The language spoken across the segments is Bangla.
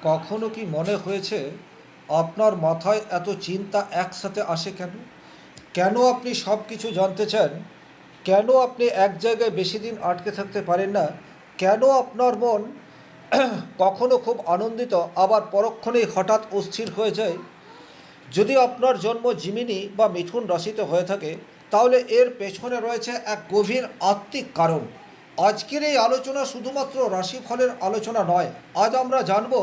কখনো কি মনে হয়েছে আপনার মাথায় এত চিন্তা একসাথে আসে কেন? কেন আপনি সব কিছু জানতে চান? কেন আপনি এক জায়গায় বেশি দিন আটকে থাকতে পারেন না? কেন আপনার মন কখনো খুব আনন্দিত আবার পরক্ষণেই হঠাৎ অস্থির হয়ে যায়? যদি আপনার জন্ম জিমিনি বা মিথুন রাশিতে হয়ে থাকে, তাহলে এর পেছনে রয়েছে এক গভীর আত্মিক কারণ। আজকের এই আলোচনা শুধুমাত্র রাশিফলের আলোচনা নয়। আজ আমরা জানব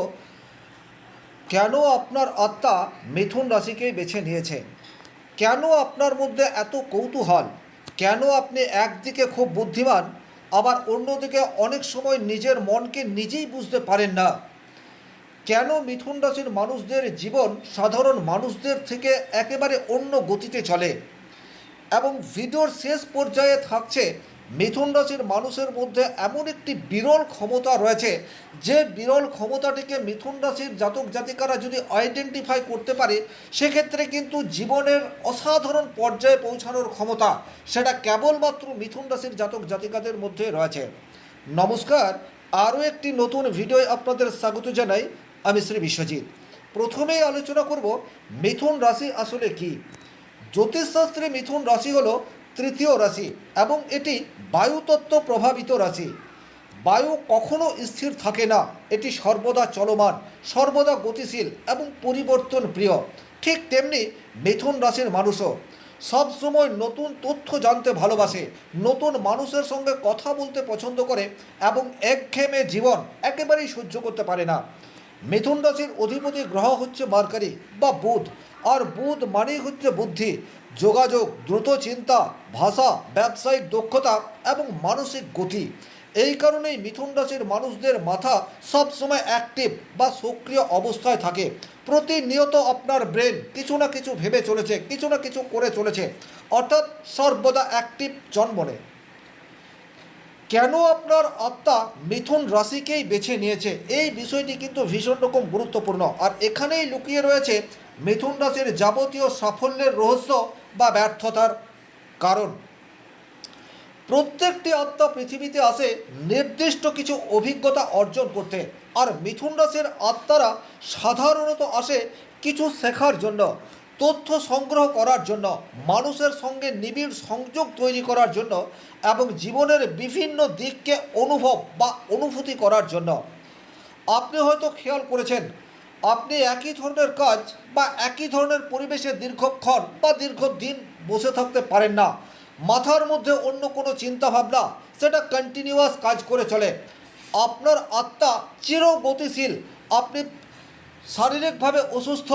কেন আপনার আত্মা মিথুন রাশিকেই বেছে নিয়েছে, কেন আপনার মধ্যে এত কৌতূহল, কেন আপনি একদিকে খুব বুদ্ধিমান আবার অন্যদিকে অনেক সময় নিজের মনকে নিজেই বুঝতে পারেন না, কেন মিথুন রাশির মানুষদের জীবন সাধারণ মানুষদের থেকে একেবারে অন্য গতিতে চলে, এবং ভিডিওর শেষ পর্যায়ে থাকছে মিথুন রাশির মানুষের মধ্যে এমন একটি বিরল ক্ষমতা রয়েছে, যে বিরল ক্ষমতাটিকে মিথুন রাশির জাতক জাতিকারা যদি আইডেন্টিফাই করতে পারে, সেক্ষেত্রে কিন্তু জীবনের অসাধারণ পর্যায়ে পৌঁছানোর ক্ষমতা সেটা কেবলমাত্র মিথুন রাশির জাতক জাতিকাদের মধ্যে রয়েছে। নমস্কার, আরও একটি নতুন ভিডিওয় আপনাদের স্বাগত জানাই। আমি শ্রী বিশ্বজিৎ। প্রথমেই আলোচনা করব মিথুন রাশি আসলে কী। জ্যোতিষশাস্ত্রে মিথুন রাশি হল তৃতীয় রাশি এবং এটি বায়ুতত্ত্ব প্রভাবিত রাশি। বায়ু কখনো স্থির থাকে না, এটি সর্বদা চলমান, সর্বদা গতিশীল এবং পরিবর্তন প্রিয়। ঠিক তেমনি মিথুন রাশির মানুষও সবসময় নতুন তথ্য জানতে ভালোবাসে, নতুন মানুষের সঙ্গে কথা বলতে পছন্দ করে এবং একঘেয়েমি জীবন একেবারেই সহ্য করতে পারে না। মিথুন রাশির অধিপতি গ্রহ হচ্ছে মার্কারি বা বুধ, আর বুধ মানেই হচ্ছে বুদ্ধি, যোগাযোগ, দ্রুত চিন্তা, ভাষা, ব্যবসায়িক দক্ষতা এবং মানসিক গতি। এই কারণেই মিথুন রাশির মানুষদের মাথা সবসময় অ্যাক্টিভ বা সক্রিয় অবস্থায় থাকে। প্রতিনিয়ত আপনার ব্রেন কিছু না কিছু ভেবে চলেছে, কিছু না কিছু করে চলেছে, অর্থাৎ সর্বদা অ্যাক্টিভ জন্মনে। কেন আপনার আত্মা মিথুন রাশিকেই বেছে নিয়েছে, এই বিষয়টি কিন্তু ভীষণ রকম গুরুত্বপূর্ণ, আর এখানেই লুকিয়ে রয়েছে মিথুন রাশির যাবতীয় সাফল্যের রহস্য বা ব্যর্থতার কারণ। প্রত্যেকটি আত্মা পৃথিবীতে আসে নির্দিষ্ট কিছু অভিজ্ঞতা অর্জন করতে, আর মিথুন রাশির আত্মারা সাধারণত আসে কিছু শেখার জন্য, তথ্য সংগ্রহ করার জন্য, মানুষের সঙ্গে নিবিড় সংযোগ তৈরি করার জন্য এবং জীবনের বিভিন্ন দিককে অনুভব বা অনুভূতি করার জন্য। আপনি হয়তো খেয়াল করেছেন, আপনি একই ধরনের কাজ বা একই ধরনের পরিবেশে দীর্ঘক্ষণ বা দীর্ঘদিন বসে থাকতে পারেন না। মাথার মধ্যে অন্য কোনো চিন্তাভাবনা সেটা কন্টিনিউয়াস কাজ করে চলে। আপনার আত্মা চির গতিশীল, আপনি শারীরিকভাবে অসুস্থ,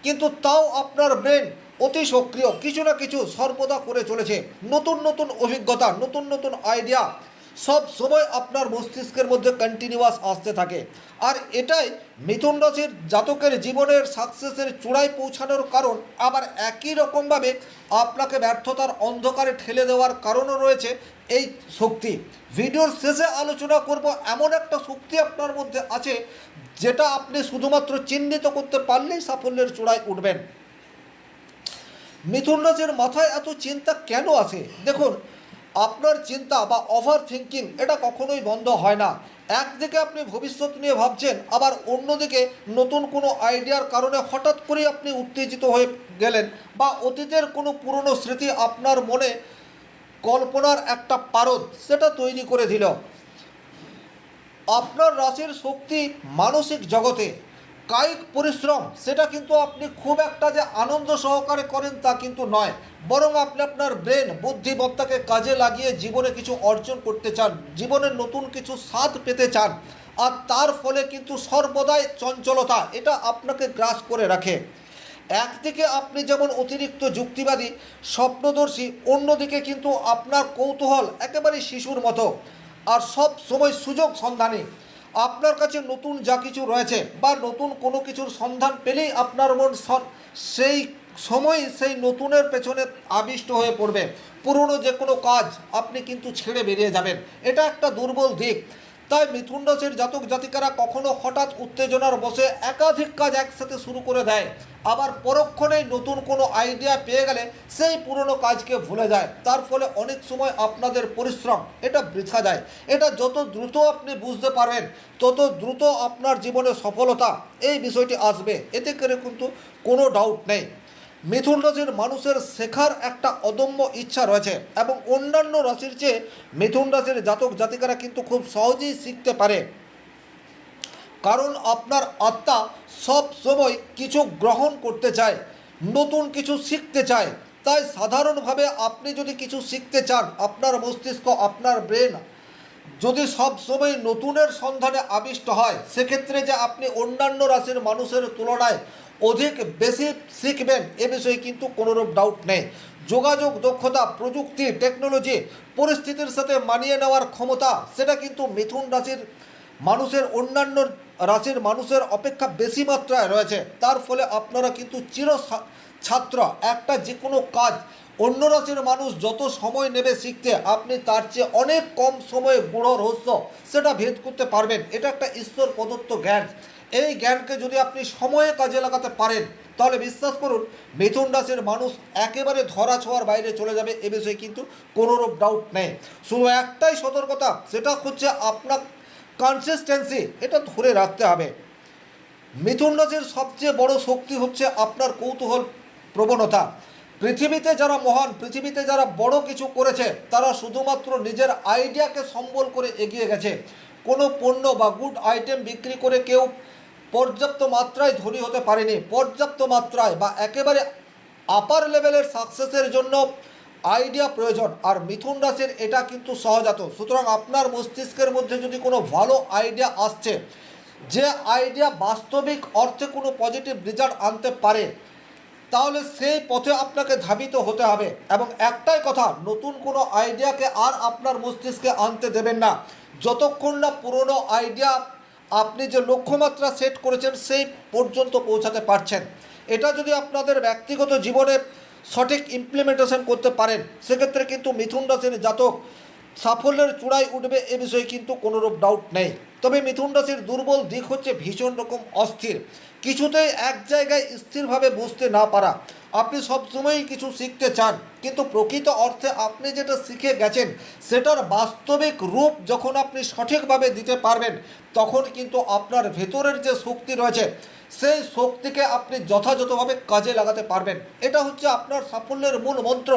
কিন্তু তাও আপনার ব্রেন অতি সক্রিয়, কিছু না কিছু সর্বদা করে চলেছে। নতুন নতুন অভিজ্ঞতা, নতুন নতুন আইডিয়া সব সময় আপনার মস্তিষ্কের মধ্যে কন্টিনিউয়াস আসতে থাকে। আর এটাই মিথুন রাশির জাতকের জীবনের সাকসেসের চূড়ায় পৌঁছানোর কারণ, আবার একই রকমভাবে আপনাকে ব্যর্থতার অন্ধকারে ঠেলে দেওয়ার কারণও রয়েছে এই শক্তি। ভিডিওর শেষে আলোচনা করব এমন একটা শক্তি আপনার মধ্যে আছে, যেটা আপনি শুধুমাত্র চিহ্নিত করতে পারলেই সাফল্যের চূড়ায় উঠবেন। মিথুন রাশির মাথায় এত চিন্তা কেন আসে? দেখুন, আপনার চিন্তা বা ওভার থিঙ্কিং এটা কখনোই বন্ধ হয় না। একদিকে আপনি ভবিষ্যৎ নিয়ে ভাবছেন, আবার অন্যদিকে নতুন কোনো আইডিয়ার কারণে হঠাৎ করেই আপনি উত্তেজিত হয়ে গেলেন, বা অতীতের কোনো পুরনো স্মৃতি আপনার মনে কল্পনার একটা পারদ সেটা তৈরি করে দিল। আপনার রাশির শক্তি মানসিক জগতে, কায়িক পরিশ্রম সেটা কিন্তু আপনি খুব একটা যে আনন্দ সহকারে করেন তা কিন্তু নয়, বরং আপনি আপনার ব্রেন বুদ্ধিমত্তাকে কাজে লাগিয়ে জীবনে কিছু অর্জন করতে চান, জীবনের নতুন কিছু স্বাদ পেতে চান, আর তার ফলে কিন্তু সর্বদাই চঞ্চলতা এটা আপনাকে গ্রাস করে রাখে। একদিকে আপনি যেমন অতিরিক্ত যুক্তিবাদী, স্বপ্নদর্শী, অন্যদিকে কিন্তু আপনার কৌতূহল একেবারে শিশুর মতো, আর সব সময় সুযোগ সন্ধানী। আপনার কাছে নতুন যা কিছু রয়েছে বা নতুন কোনো কিছুর সন্ধান পেলেই আপনার মন সেই সময় সেই নতুনের পেছনে আবিষ্ট হয়ে পড়বে। পুরনো যে কোনো কাজ আপনি কিন্তু ছেড়ে বেরিয়ে যাবেন, এটা একটা দুর্বল দিক। তাই মিথুন রাশির জাতক জাতিকারা কখনো হঠাৎ উত্তেজনার বসে একাধিক কাজ একসাথে শুরু করে দেয়, আবার পরক্ষণেই নতুন কোনো আইডিয়া পেয়ে গেলে সেই পুরনো কাজকে ভুলে যায়। তার ফলে অনেক সময় আপনাদের পরিশ্রম এটা বৃথা যায়। এটা যত দ্রুত আপনি বুঝতে পারবেন তত দ্রুত আপনার জীবনে সফলতা এই বিষয়টি আসবে, এতে করে কিন্তু কোনো ডাউট নেই। মিথুন রাশির মানুষের শেখার একটা অদম্য ইচ্ছা রয়েছে এবং অন্যান্য রাশির চেয়ে মিথুন রাশির জাতক জাতিকারা কিন্তু খুব সহজেই শিখতে পারে, কারণ আপনার আত্মা সব সময় কিছু গ্রহণ করতে চায়, নতুন কিছু শিখতে চায়। তাই সাধারণভাবে আপনি যদি কিছু শিখতে চান, আপনার মস্তিষ্ক, আপনার ব্রেন যদি সব সময় নতুনের সন্ধানে আবিষ্ট হয়, সেক্ষেত্রে যে আপনি অন্যান্য রাশির মানুষের তুলনায় অধিক বেশি শিখবেন এ বিষয়ে কিন্তু কোনোরূপ ডাউট নেই। যোগাযোগ দক্ষতা, প্রযুক্তি, টেকনোলজি, পরিস্থিতির সাথে মানিয়ে নেওয়ার ক্ষমতা, সেটা কিন্তু মিথুন রাশির মানুষের অন্যান্য রাশির মানুষের অপেক্ষা বেশি মাত্রায় রয়েছে। তার ফলে আপনারা কিন্তু ছাত্র একটা যে কোনো কাজ অন্য রাশির মানুষ যত সময় নেবে শিখতে, আপনি তার চেয়ে অনেক কম সময়ে গূঢ় রহস্য সেটা ভেদ করতে পারবেন। এটা একটা ঈশ্বর প্রদত্ত জ্ঞান। এই জ্ঞানকে যদি আপনি সময়ে কাজে লাগাতে পারেন, তাহলে বিশ্বাস করুন মিথুন রাশির মানুষ একেবারে ধরা ছোঁয়ার বাইরে চলে যাবে, এ বিষয়ে কিন্তু কোনোরূপ ডাউট নেই। শুধু একটাই সতর্কতা, সেটা হচ্ছে আপনার কনসিস্টেন্সি এটা ধরে রাখতে হবে। মিথুন রাশির সবচেয়ে বড় শক্তি হচ্ছে আপনার কৌতূহল প্রবণতা। পৃথিবীতে যারা মহান, পৃথিবীতে যারা বড় কিছু করেছে, তারা শুধুমাত্র নিজের আইডিয়াকে সম্বল করে এগিয়ে গেছে। কোনো পণ্য বা গুড আইটেম বিক্রি করে কেউ পর্যাপ্ত মাত্রায় ধনী হতে পারেনি। পর্যাপ্ত মাত্রায় বা একেবারে আপার লেভেলের সাকসেসের জন্য আইডিয়া প্রয়োজন, আর মিথুন রাশির এটা কিন্তু সহজাত। সুতরাং আপনার মস্তিষ্কের মধ্যে যদি কোনো ভালো আইডিয়া আসছে, যে আইডিয়া বাস্তবিক অর্থে কোনো পজিটিভ রেজাল্ট আনতে পারে, তাহলে সেই পথে আপনাকে ধাবিত হতে হবে। এবং একটাই কথা, নতুন কোনো আইডিয়াকে আর আপনার মস্তিষ্কে আনতে দেবেন না যতক্ষণ না পুরনো আইডিয়া আপনি যে লক্ষ্যমাত্রা সেট করেছেন সেই পর্যন্ত পৌঁছাতে পারছেন। এটা যদি আপনাদের ব্যক্তিগত জীবনে সঠিক ইমপ্লিমেন্টেশন করতে পারেন, সেক্ষেত্রে কিন্তু মিথুন রাশির জাতক সাফল্যের চূড়ায় উঠবে, এ বিষয়ে কিন্তু কোনোরূপ ডাউট নেই। তবে মিথুন রাশির দুর্বল দিক হচ্ছে ভীষণ রকম অস্থির, কিছুতেই এক জায়গায় স্থিরভাবে বুঝতে না পারা। আপনি সবসময়ই কিছু শিখতে চান, কিন্তু প্রকৃত অর্থে আপনি যেটা শিখে গেছেন সেটার বাস্তবিক রূপ যখন আপনি সঠিকভাবে দিতে পারবেন, তখন কিন্তু আপনার ভেতরের যে শক্তি রয়েছে সেই শক্তিকে আপনি যথাযথভাবে কাজে লাগাতে পারবেন। এটা হচ্ছে আপনার সাফল্যের মূল মন্ত্র।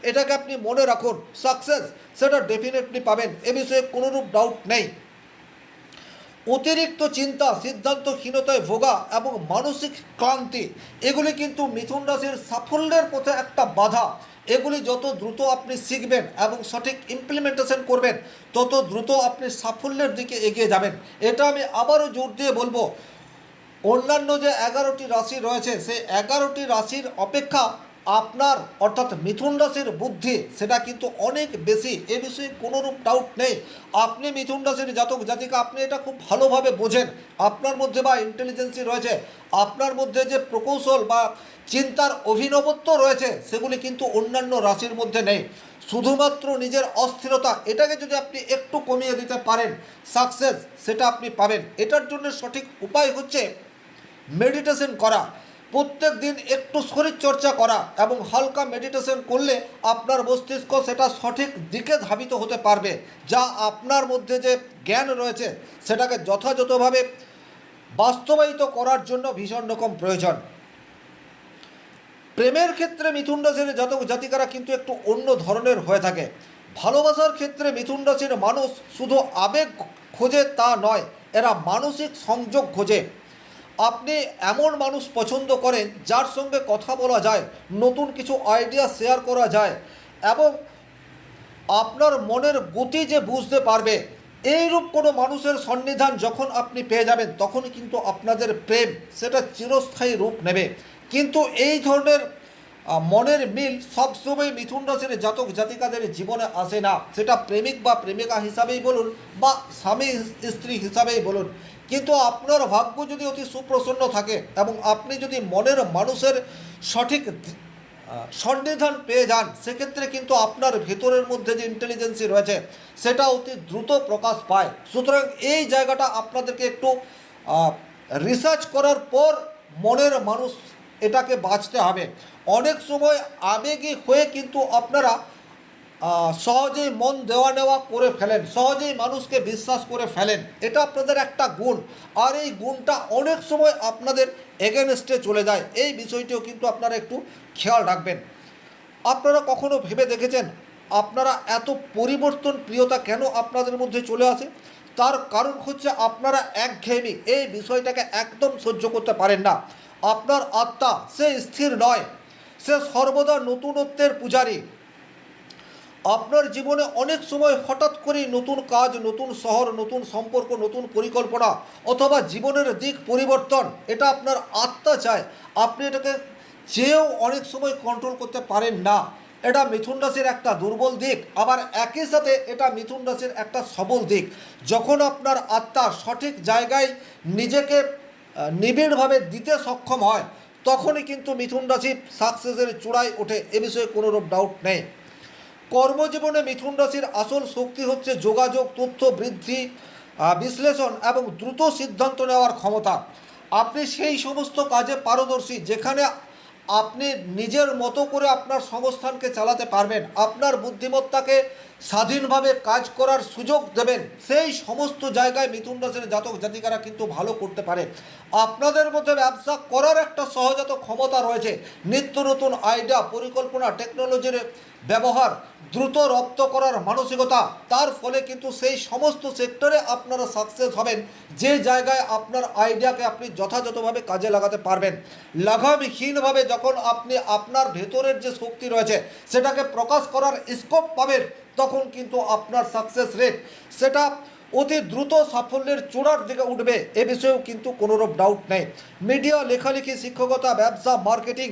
এটাকে আপনি মনে রাখুন, সাকসেস সেটা ডেফিনেটলি পাবেন, এ বিষয়ে কোনোরূপ ডাউট নেই। অতিরিক্ত চিন্তা, সিদ্ধান্তহীনতায় ভোগা এবং মানসিক ক্লান্তি, এগুলি কিন্তু মিথুন রাশির সাফল্যের পথে একটা বাধা। এগুলি যত দ্রুত আপনি শিখবেন এবং সঠিক ইমপ্লিমেন্টেশন করবেন, তত দ্রুত আপনি সাফল্যের দিকে এগিয়ে যাবেন। এটা আমি আবারও জোর দিয়ে বলবো, অন্যান্য যে 11টি রাশি রয়েছে সেই 11টি রাশির অপেক্ষা আপনার অর্থাৎ মিথুন রাশির বুদ্ধি সেটা কিন্তু অনেক বেশি, এ বিষয়ে কোনোরূপ ডাউট নেই। আপনি মিথুন রাশির জাতক জাতিকা, আপনি এটা খুব ভালোভাবে বোঝেন। আপনার মধ্যে বা ইন্টেলিজেন্সি রয়েছে, আপনার মধ্যে যে প্রকৌশল বা চিন্তার অভিনবত্ব রয়েছে, সেগুলি কিন্তু অন্যান্য রাশির মধ্যে নেই। শুধুমাত্র নিজের অস্থিরতা, এটাকে যদি আপনি একটু কমিয়ে দিতে পারেন, সাকসেস সেটা আপনি পাবেন। এটার জন্য সঠিক উপায় হচ্ছে মেডিটেশন করা, প্রত্যেক দিন একটু শরীরচর্চা করা, এবং হালকা মেডিটেশন করলে আপনার মস্তিষ্ক সেটা সঠিক দিকে ধাবিত হতে পারবে, যা আপনার মধ্যে যে জ্ঞান রয়েছে সেটাকে যথাযথভাবে বাস্তবায়িত করার জন্য ভীষণ রকম প্রয়োজন। প্রেমের ক্ষেত্রে মিথুন রাশির জাতক জাতিকারা কিন্তু একটু অন্য ধরনের হয়ে থাকে। ভালোবাসার ক্ষেত্রে মিথুন রাশির মানুষ শুধু আবেগ খোঁজে তা নয়, এরা মানসিক সংযোগ খোঁজে। আপনি এমন মানুষ পছন্দ করেন যার সঙ্গে কথা বলা যায়, নতুন কিছু আইডিয়া শেয়ার করা যায় এবং আপনার মনের গতি যে বুঝতে পারবে, এইরূপ কোনো মানুষের সন্নিধান যখন আপনি পেয়ে যাবেন, তখনই কিন্তু আপনাদের প্রেম সেটা চিরস্থায়ী রূপ নেবে। কিন্তু এই ধরনের মনের মিল সবসময় মিথুন রাশির জাতক জাতিকাদের জীবনে আসে না, সেটা প্রেমিক বা প্রেমিকা হিসাবেই বলুন বা স্বামী স্ত্রী হিসাবেই বলুন। কিন্তু আপনার ভাগ্য যদি অতি সুপ্রসন্ন থাকে এবং আপনি যদি মনের মানুষের সঠিক সন্নিধান পেয়ে যান, সেক্ষেত্রে কিন্তু আপনার ভেতরের মধ্যে যে ইন্টেলিজেন্সি রয়েছে সেটা অতি দ্রুত প্রকাশ পায়। সুতরাং এই জায়গাটা আপনাদেরকে একটু রিসার্চ করার পর মনের মানুষ এটাকে বাঁচতে হবে। অনেক সময় আবেগী হয়ে কিন্তু আপনারা সহজেই মন দেওয়া নেওয়া করে ফেলেন, সহজেই মানুষকে বিশ্বাস করে ফেলেন। এটা আপনাদের একটা গুণ, আর এই গুণটা অনেক সময় আপনাদের এগেনস্টে চলে যায়। এই বিষয়টিও কিন্তু আপনারা একটু খেয়াল রাখবেন। আপনারা কখনো ভেবে দেখেছেন আপনারা এত পরিবর্তন প্রিয়তা কেন আপনাদের মধ্যে চলে আসে? তার কারণ হচ্ছে আপনারা একঘেয়েমি এই বিষয়টাকে একদম সহ্য করতে পারেন না। আপনার আত্মা সে স্থির নয়, সে সর্বদা নতুনত্বের পূজারী। আপনার জীবনে অনেক সময় হঠাৎ করেই নতুন কাজ, নতুন শহর, নতুন সম্পর্ক, নতুন পরিকল্পনা অথবা জীবনের দিক পরিবর্তন এটা আপনার আত্মা চায়। আপনি এটাকে চেয়েও অনেক সময় কন্ট্রোল করতে পারেন না। এটা মিথুন রাশির একটা দুর্বল দিক, আবার একই সাথে এটা মিথুন রাশির একটা সবল দিক। যখন আপনার আত্মা সঠিক জায়গায় নিজেকে নিবিড়ভাবে দিতে সক্ষম হয়, তখনই কিন্তু মিথুন রাশি সাকসেসের চূড়ায় ওঠে, এ বিষয়ে কোনোরূপ ডাউট নেই। কর্মজীবনে মিথুন রাশির আসল শক্তি হচ্ছে যোগাযোগ, তথ্য বৃদ্ধি, বিশ্লেষণ এবং দ্রুত সিদ্ধান্ত নেওয়ার ক্ষমতা। আপনি সেই সমস্ত কাজে পারদর্শী যেখানে আপনি নিজের মতো করে আপনার সংস্থানকে চালাতে পারবেন, আপনার বুদ্ধিমত্তাকে স্বাধীনভাবে কাজ করার সুযোগ দেবেন। সেই সমস্ত জায়গায় মিথুন রাশির জাতক জাতিকারা কিন্তু ভালো করতে পারে। আপনাদের মধ্যে ব্যবসা করার একটা সহজাত ক্ষমতা রয়েছে। নিত্য নতুন আইডিয়া, পরিকল্পনা, টেকনোলজির ব্যবহার, দ্রুত রপ্ত করার মানসিকতা, তার ফলে কিন্তু সেই সমস্ত সেক্টরে আপনারা সাকসেস হবেন যে জায়গায় আপনার আইডিয়াকে আপনি যথাযথভাবে কাজে লাগাতে পারবেন। লাগামহীনভাবে যখন আপনি আপনার ভেতরের যে শক্তি রয়েছে সেটাকে প্রকাশ করার স্কোপ পাবেন, তখন কিন্তু আপনার সাকসেস রেট সেটা অতি দ্রুত সাফল্যের চূড়ার দিকে উঠবে, এ বিষয়েও কিন্তু কোনোরূপ ডাউট নেই। মিডিয়া, লেখালেখি, শিক্ষকতা, ব্যবসা, মার্কেটিং,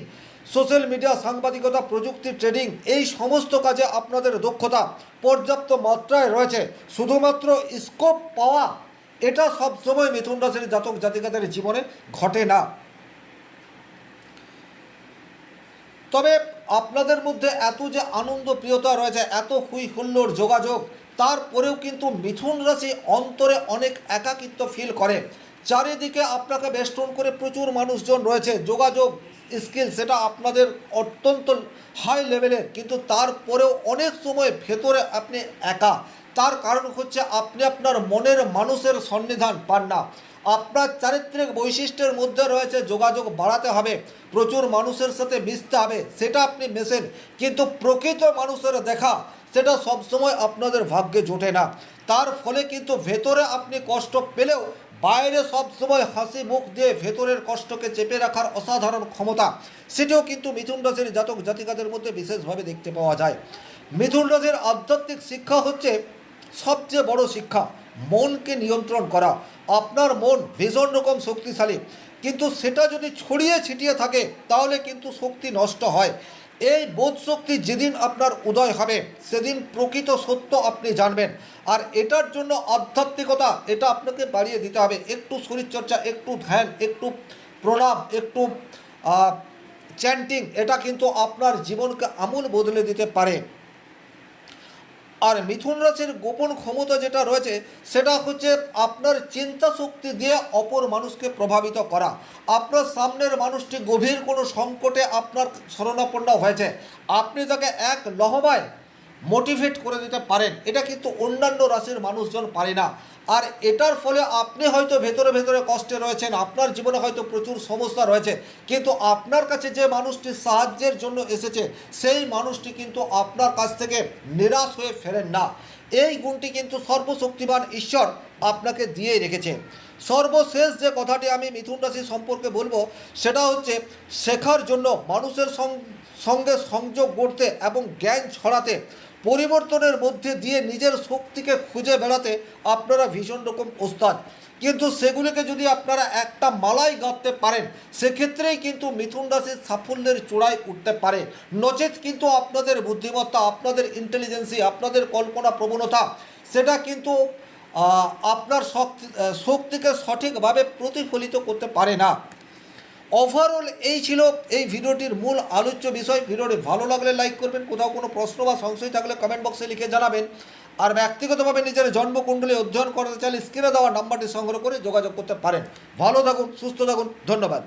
সোশ্যাল মিডিয়া, সাংবাদিকতা, প্রযুক্তি, ট্রেডিং, এই সমস্ত কাজে আপনাদের দক্ষতা পর্যাপ্ত মাত্রায় রয়েছে। শুধুমাত্র স্কোপ পাওয়া এটা সবসময় মিথুন রাশির জাতক জাতিকাদের জীবনে ঘটে না। তবে আপনাদের মধ্যে এত যে আনন্দ প্রিয়তা রয়েছে, এত হুই হুল্লোড় যোগাযোগ, তারপরেও কিন্তু মিথুন রাশি অন্তরে অনেক একাকিত্ব ফিল করে। চারিদিকে আপনাকে বেষ্টন করে প্রচুর মানুষজন রয়েছে, যোগাযোগ স্কিল সেটা আপনাদের অত্যন্ত হাই লেভেলের, কিন্তু তারপরেও অনেক সময় ভেতরে আপনি একা। তার কারণ হচ্ছে আপনি আপনার মনের মানুষের সন্নিধান পান না। আপনার চারিত্রিক বৈশিষ্ট্যের মধ্যে রয়েছে যোগাযোগ বাড়াতে হবে, প্রচুর মানুষের সাথে মিশতে হবে, সেটা আপনি মেশেন, কিন্তু প্রকৃত মানুষের দেখা সেটা সবসময় আপনাদের ভাগ্যে জোটে না। তার ফলে কিন্তু ভেতরে আপনি কষ্ট পেলেও বাইরে সবসময় হাসি মুখ দিয়ে ভেতরের কষ্টকে চেপে রাখার অসাধারণ ক্ষমতা, সেটিও কিন্তু মিথুন রাশির জাতক জাতিকাদের মধ্যে বিশেষভাবে দেখতে পাওয়া যায়। মিথুন রাশির আধ্যাত্মিক শিক্ষা হচ্ছে সবচেয়ে বড় শিক্ষা, মনকে নিয়ন্ত্রণ করা। আপনার মন ভীষণ রকম শক্তিশালী, কিন্তু সেটা যদি ছড়িয়ে ছিটিয়ে থাকে তাহলে কিন্তু শক্তি নষ্ট হয়। এই বোধ শক্তি যেদিন আপনার উদয় হবে সেদিন প্রকৃত সত্য আপনি জানবেন। আর এটার জন্য আধ্যাত্মিকতা এটা আপনাকে বাড়িয়ে দিতে হবে। একটু শরীরচর্চা, একটু ধ্যান, একটু প্রণাম, একটু চ্যান্টিং, এটা কিন্তু আপনার জীবনকে আমূল বদলে দিতে পারে। আর মিথুন রাশির গোপন ক্ষমতা যেটা রয়েছে সেটা হচ্ছে আপনার চিন্তা শক্তি দিয়ে অপর মানুষকে প্রভাবিত করা। আপনার সামনের মানুষটি গভীর কোনো সংকটে আপনার শরণাপন্ন হয়েছে, আপনি তাকে এক লহমায় মোটিভেট করে দিতে পারেন, এটা কিন্তু অন্যান্য রাশির মানুষজন পারে না। আর এটার ফলে আপনি হয়তো ভেতরে ভেতরে কষ্টে রয়েছেন, আপনার জীবনে হয়তো প্রচুর সমস্যা রয়েছে, কিন্তু আপনার কাছে যে মানুষটি সাহায্যের জন্য এসেছে সেই মানুষটি কিন্তু আপনার কাছ থেকে নিরাশ হয়ে ফেরেন না। এই গুণটি কিন্তু সর্বশক্তিমান ঈশ্বর আপনাকে দিয়েই রেখেছে। সর্বশেষ যে কথাটি আমি মিথুন রাশি সম্পর্কে বলবো সেটা হচ্ছে শেখার জন্য, মানুষের সঙ্গে সংযোগ গড়তে এবং জ্ঞান ছড়াতে, পরিবর্তনের মধ্যে দিয়ে নিজের শক্তিকে খুঁজে বেড়াতে আপনারা ভীষণ রকম ওস্তাদ। কিন্তু সেগুলিকে যদি আপনারা একটা মালাই গাঁথতে পারেন সেক্ষেত্রেই কিন্তু মিথুন রাশির সাফল্যের চূড়ায় উঠতে পারে। নচেত কিন্তু আপনাদের বুদ্ধিমত্তা, আপনাদের ইন্টেলিজেন্সি, আপনাদের কল্পনা প্রবণতা সেটা কিন্তু আপনার শক্তিকে সঠিকভাবে প্রতিফলিত করতে পারে না। ওভারঅল এই ছিল এই ভিডিওটির মূল আলোচ্য বিষয়। ভিডিওটি ভালো লাগলে লাইক করবেন, কোথাও কোনো প্রশ্ন বা সংশয় থাকলে কমেন্ট বক্সে লিখে জানাবেন। আর ব্যক্তিগতভাবে নিজের জন্মকুণ্ডলী অধ্যয়ন করতে চাইলে স্ক্রিনে দেওয়া নাম্বারটি সংগ্রহ করে যোগাযোগ করতে পারেন। ভালো থাকুন, সুস্থ থাকুন, ধন্যবাদ।